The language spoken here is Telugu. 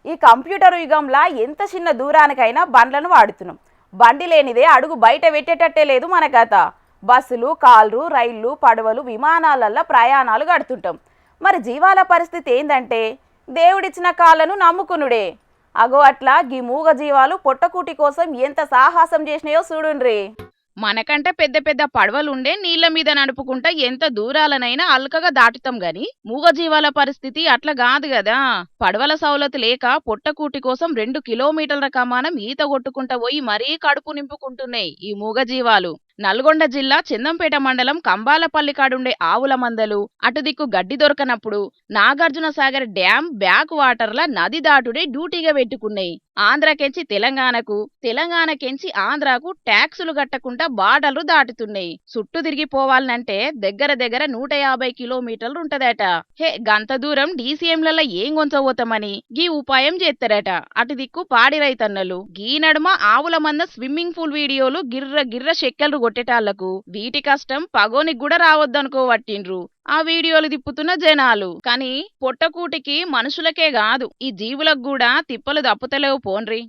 ఈ కంప్యూటర్ యుగంలో ఎంత చిన్న దూరానికైనా బండ్లను వాడుతున్నాం. బండి లేనిదే అడుగు బయట పెట్టేటట్టే లేదు మన కథ. బస్సులు, కార్లు, రైళ్లు, పడవలు, విమానాలల్లో ప్రయాణాలు గడుతుంటాం. మరి జీవాల పరిస్థితి ఏందంటే దేవుడిచ్చిన కాళ్ళను నమ్ముకునుడే. అగో అట్లా గీ మూగ జీవాలు పొట్టకూటి కోసం ఎంత సాహసం చేసినాయో చూడుండ్రి. మనకంటే పెద్ద పెద్ద పడవలుండే నీళ్ల మీద నడుపుకుంటా ఎంత దూరాలనైనా అల్కగా దాటుతాం గాని మూగజీవాల పరిస్థితి అట్లా కాదు కదా. పడవల సౌలత్ లేక పొట్టకూటి కోసం 2 కిలోమీటర్ల కమానం ఈత కొట్టుకుంటా పోయి మరీ కడుపు నింపుకుంటున్నాయి ఈ మూగజీవాలు. నల్గొండ జిల్లా చందంపేట మండలం కంబాలపల్లి కాడుండే ఆవుల మందలు అటు దిక్కు గడ్డి దొరకనప్పుడు నాగార్జున సాగర్ డ్యాం బ్యాక్ వాటర్ల నది దాటుడే డ్యూటీగా పెట్టుకున్నాయి. ఆంధ్రకెంచి తెలంగాణకు, తెలంగాణకెంచి ఆంధ్రాకు ట్యాక్సులు కట్టకుండా బార్డర్లు దాటుతున్నాయి. చుట్టూ తిరిగిపోవాలంటే దగ్గర దగ్గర 150 కిలోమీటర్లు ఉంటదట. హే, గంత దూరం డీసీఎంలలో ఏం కొంచబోతామని గీ ఉపాయం చేస్తారట అటు దిక్కు పాడి రైతన్నలు. గీ నడుమ ఆవుల మంద స్విమ్మింగ్ పూల్ వీడియోలు గిర్ర గిర్ర చెక్కలు కొట్టేటాళ్లకు వీటి కష్టం పగోనికి కూడా రావద్దనుకోవట్టిండ్రు ఆ వీడియోలు తిప్పుతున్న జనాలు. కానీ పొట్టకూటికి మనుషులకే కాదు ఈ జీవులకు కూడా తిప్పలు తప్పుతలేవు పోన్రి.